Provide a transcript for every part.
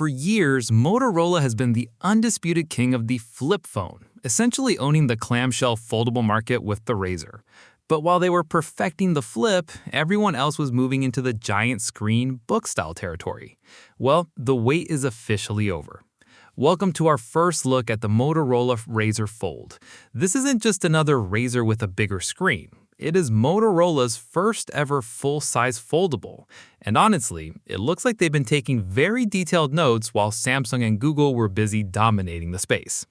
For years, Motorola has been the undisputed king of the flip phone, essentially owning the clamshell foldable market with the Razr. But while they were perfecting the flip, everyone else was moving into the giant screen book-style territory. Well, the wait is officially over. Welcome to our first look at the Motorola Razr Fold. This isn't just another Razr with a bigger screen. It is Motorola's first ever full-size foldable, and honestly, it looks like they've been taking very detailed notes while Samsung and Google were busy dominating the space.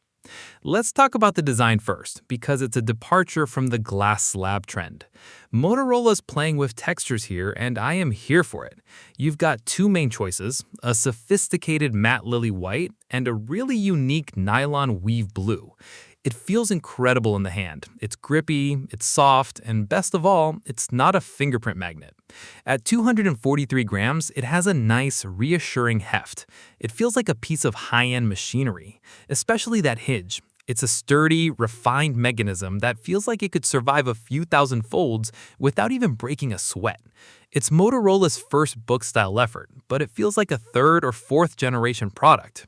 Let's talk about the design first, because it's a departure from the glass slab trend. Motorola's playing with textures here, and I am here for it. You've got two main choices, a sophisticated matte lily white and a really unique nylon weave blue. It feels incredible in the hand. It's grippy, it's soft, and best of all, it's not a fingerprint magnet. At 243 grams, it has a nice, reassuring heft. It feels like a piece of high-end machinery, especially that hinge. It's a sturdy, refined mechanism that feels like it could survive a few thousand folds without even breaking a sweat. It's Motorola's first book-style effort, but it feels like a third or fourth generation product.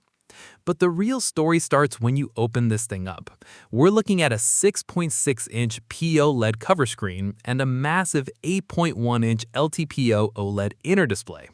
But the real story starts when you open this thing up. We're looking at a 6.6-inch PO-LED cover screen and a massive 8.1-inch LTPO OLED inner display.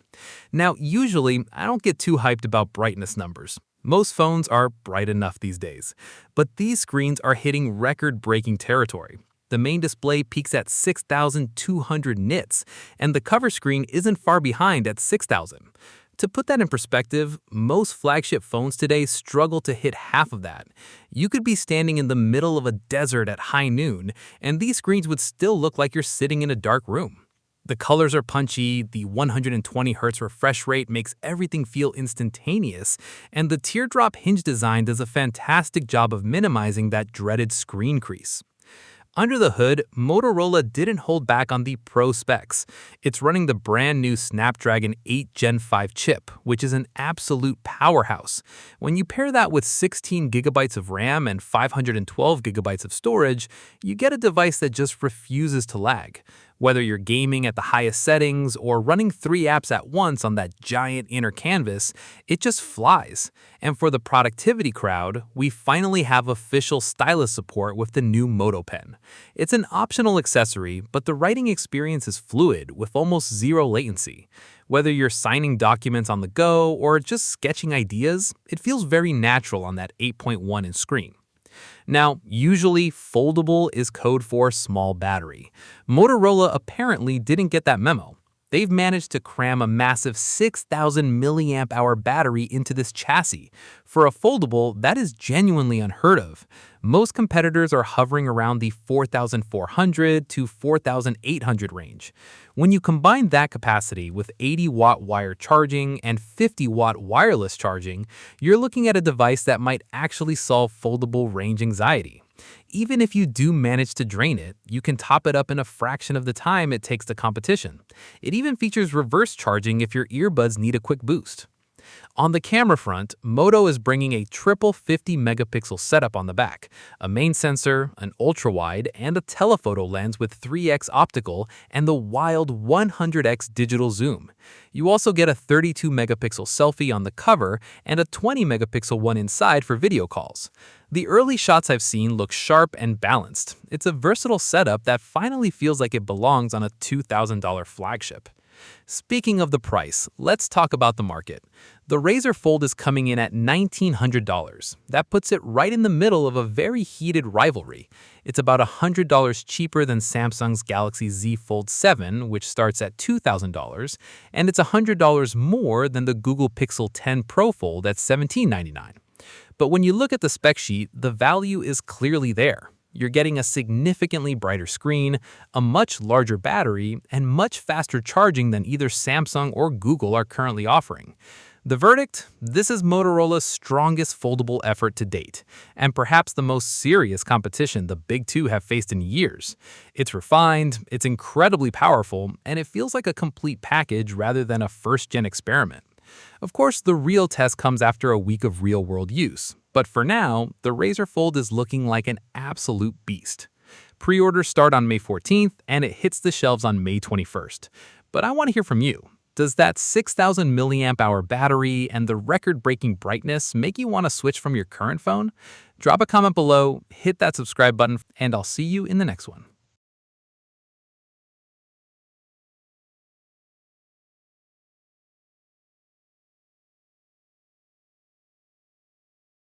Now, usually, I don't get too hyped about brightness numbers. Most phones are bright enough these days. But these screens are hitting record-breaking territory. The main display peaks at 6,200 nits, and the cover screen isn't far behind at 6,000. To put that in perspective, most flagship phones today struggle to hit half of that. You could be standing in the middle of a desert at high noon, and these screens would still look like you're sitting in a dark room. The colors are punchy, the 120Hz refresh rate makes everything feel instantaneous, and the teardrop hinge design does a fantastic job of minimizing that dreaded screen crease. Under the hood, Motorola didn't hold back on the pro specs. It's running the brand new Snapdragon 8 Gen 5 chip, which is an absolute powerhouse. When you pair that with 16GB of RAM and 512GB of storage, you get a device that just refuses to lag. Whether you're gaming at the highest settings or running 3 apps at once on that giant inner canvas, it just flies. And for the productivity crowd, we finally have official stylus support with the new Moto pen. It's an optional accessory, but the writing experience is fluid with almost zero latency. Whether you're signing documents on the go or just sketching ideas, it feels very natural on that 8.1-inch screen. Now, usually, foldable is code for small battery. Motorola apparently didn't get that memo. They've managed to cram a massive 6,000 mAh battery into this chassis. For a foldable, that is genuinely unheard of. Most competitors are hovering around the 4,400 to 4,800 range. When you combine that capacity with 80-watt wire charging and 50-watt wireless charging, you're looking at a device that might actually solve foldable range anxiety. Even if you do manage to drain it, you can top it up in a fraction of the time it takes the competition. It even features reverse charging if your earbuds need a quick boost. On the camera front, Moto is bringing a triple 50-megapixel setup on the back, a main sensor, an ultra-wide, and a telephoto lens with 3x optical and the wild 100x digital zoom. You also get a 32-megapixel selfie on the cover and a 20-megapixel one inside for video calls. The early shots I've seen look sharp and balanced. It's a versatile setup that finally feels like it belongs on a $2,000 flagship. Speaking of the price, let's talk about the market. The Razr Fold is coming in at $1,900. That puts it right in the middle of a very heated rivalry. It's about $100 cheaper than Samsung's Galaxy Z Fold 7, which starts at $2,000, and it's $100 more than the Google Pixel 10 Pro Fold at $1,799. But when you look at the spec sheet, the value is clearly there. You're getting a significantly brighter screen, a much larger battery, and much faster charging than either Samsung or Google are currently offering. The verdict? This is Motorola's strongest foldable effort to date, and perhaps the most serious competition the big two have faced in years. It's refined, it's incredibly powerful, and it feels like a complete package rather than a first-gen experiment. Of course, the real test comes after a week of real-world use. But for now, the Razr Fold is looking like an absolute beast. Pre-orders start on May 14th, and it hits the shelves on May 21st. But I want to hear from you. Does that 6,000 milliamp hour battery and the record-breaking brightness make you want to switch from your current phone? Drop a comment below, hit that subscribe button, and I'll see you in the next one.